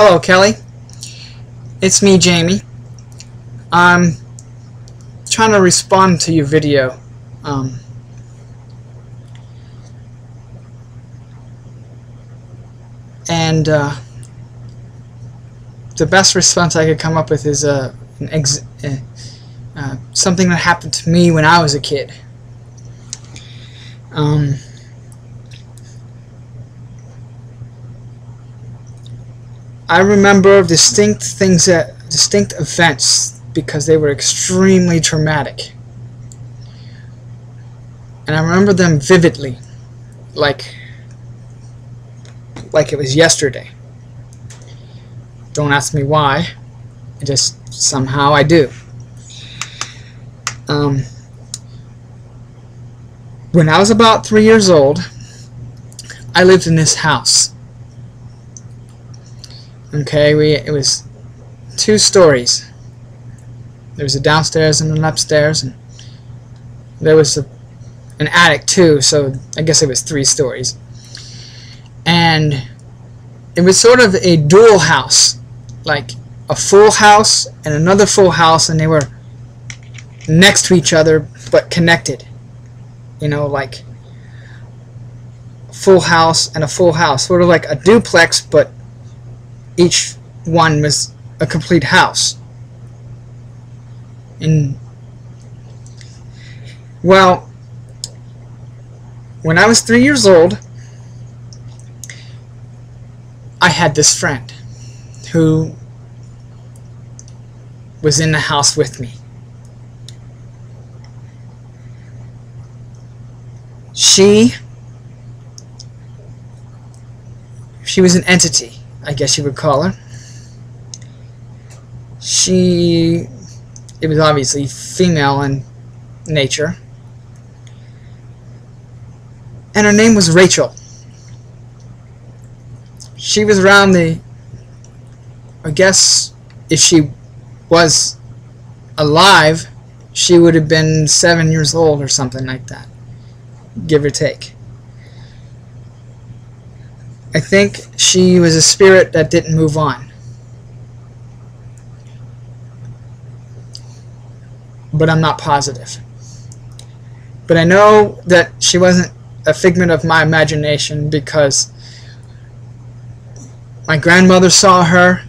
Hello, Kelly. It's me, Jamie. I'm trying to respond to your video. The best response I could come up with is something that happened to me when I was a kid. I remember distinct events because they were extremely traumatic, and I remember them vividly, like it was yesterday. Don't ask me why. It just somehow I do. When I was about 3 years old, I lived in this house. Okay, it was 2 stories. There was a downstairs and an upstairs, and there was an attic too, so I guess it was 3 stories. And it was sort of a dual house, like a full house and another full house, and they were next to each other but connected. You know, like a full house and a full house, sort of like a duplex, but each one was a complete house. And well, when I was 3 years old, I had this friend who was in the house with me. She was an entity, I guess you would call her. It was obviously female in nature, and her name was Rachel. She was around I guess if she was alive, she would have been 7 years old or something like that, give or take. I think she was a spirit that didn't move on. But I'm not positive. But I know that she wasn't a figment of my imagination, because my grandmother saw her,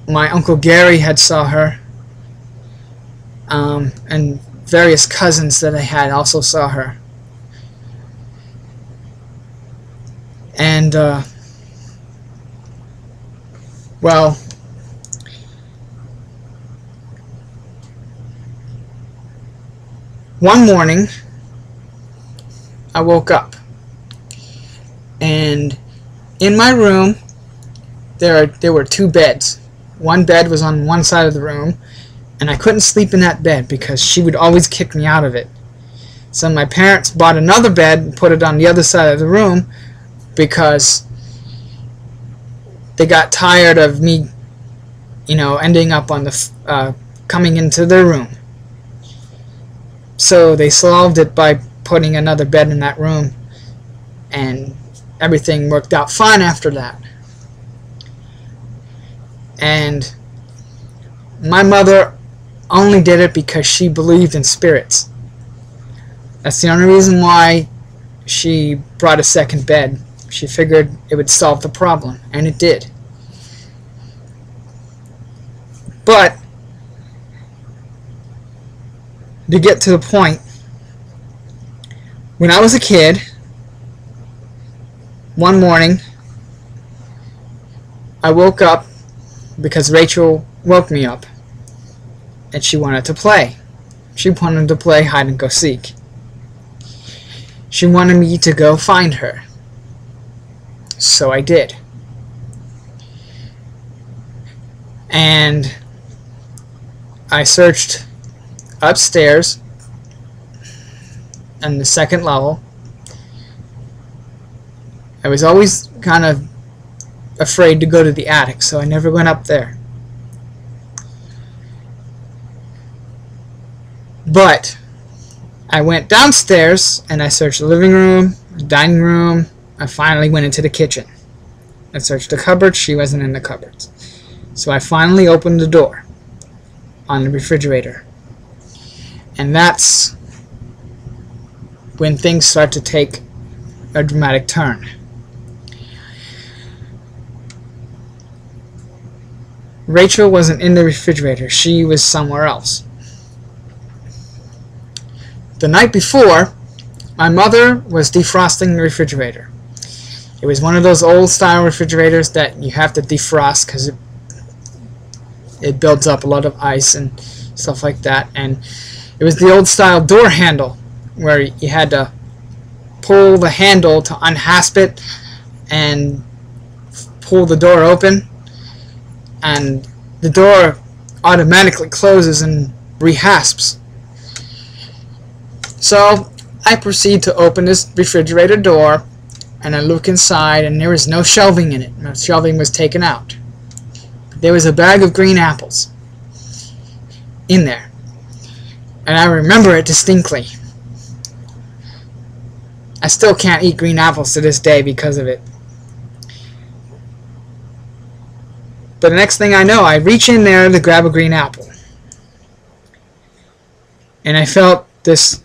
my Uncle Gary had saw her, and various cousins that I had also saw her. And, well, one morning, I woke up, and in my room, there were 2 beds. One bed was on one side of the room, and I couldn't sleep in that bed because she would always kick me out of it. So my parents bought another bed and put it on the other side of the room, because they got tired of me, ending up on the coming into their room. So they solved it by putting another bed in that room, and everything worked out fine after that. And my mother only did it because she believed in spirits. That's the only reason why she brought a second bed. She figured it would solve the problem, and it did. But to get to the point, when I was a kid, one morning I woke up because Rachel woke me up, and she wanted to play. She wanted to play hide and go seek. She wanted me to go find her. So I did. And I searched upstairs on the 2nd level. I was always kind of afraid to go to the attic, so I never went up there. But I went downstairs and I searched the living room, the dining room. I finally went into the kitchen. I searched the cupboards. She wasn't in the cupboards. So I finally opened the door on the refrigerator. And that's when things start to take a dramatic turn. Rachel wasn't in the refrigerator. She was somewhere else. The night before, my mother was defrosting the refrigerator. It was one of those old style refrigerators that you have to defrost because it builds up a lot of ice and stuff like that. And it was the old style door handle where you had to pull the handle to unhasp it and pull the door open, and the door automatically closes and rehasps. So I proceed to open this refrigerator door, and I look inside, and there was no shelving in it. No shelving was taken out. There was a bag of green apples in there, and I remember it distinctly. I still can't eat green apples to this day because of it. But the next thing I know, I reach in there to grab a green apple, and I felt this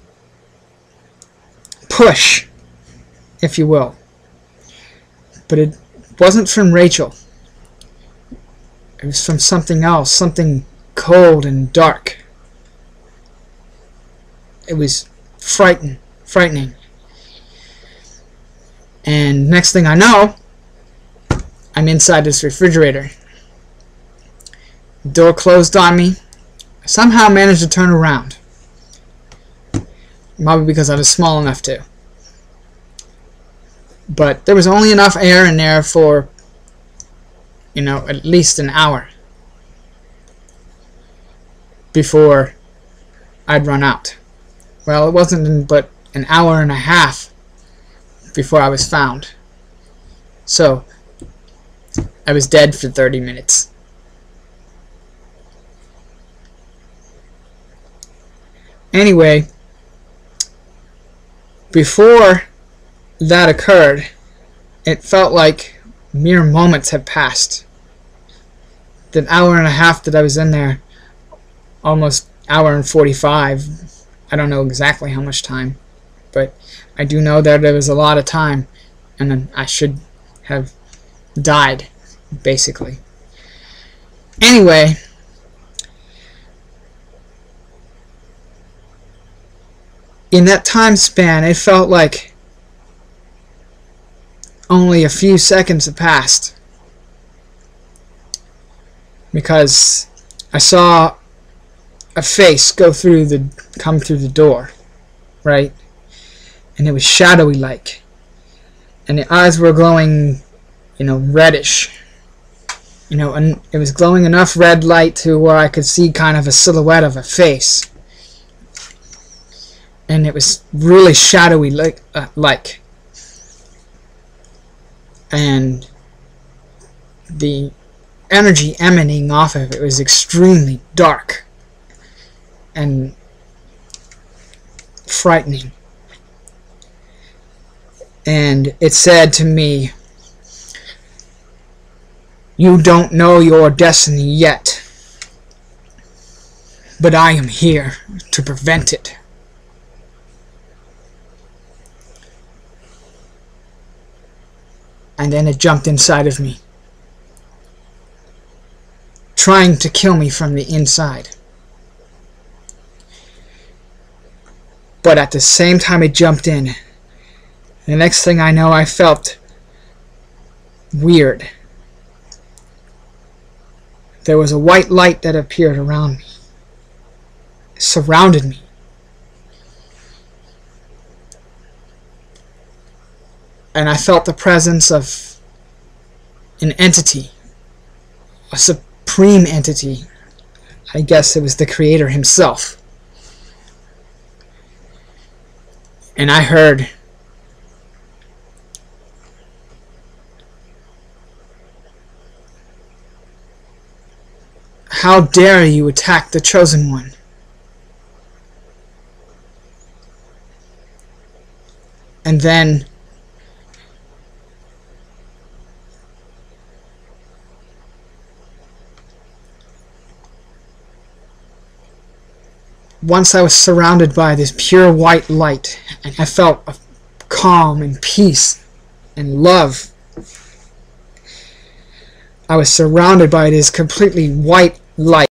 push, if you will. But it wasn't from Rachel. It was from something else, something cold and dark. It was frightening. And next thing I know, I'm inside this refrigerator. The door closed on me. I somehow managed to turn around. Probably because I was small enough to. But there was only enough air in there for, at least an hour before I'd run out. Well, it wasn't but an hour and a half before I was found. So I was dead for 30 minutes. Anyway, before that occurred, it felt like mere moments had passed. The hour and a half that I was in there, almost hour and 45, I don't know exactly how much time, but I do know that there was a lot of time, and then I should have died, basically. Anyway, in that time span, it felt like only a few seconds had passed, because I saw a face come through the door, right? And it was shadowy like, and the eyes were glowing, reddish. And it was glowing enough red light to where I could see kind of a silhouette of a face. And it was really shadowy like. And the energy emanating off of it was extremely dark and frightening. And it said to me, "You don't know your destiny yet, but I am here to prevent it." And then it jumped inside of me, trying to kill me from the inside. But at the same time it jumped in, the next thing I know, I felt weird. There was a white light that appeared around me, surrounded me. And I felt the presence of an entity, a supreme entity. I guess it was the Creator himself. And I heard, "How dare you attack the Chosen One?" And then once I was surrounded by this pure white light, and I felt a calm and peace and love. I was surrounded by this completely white light.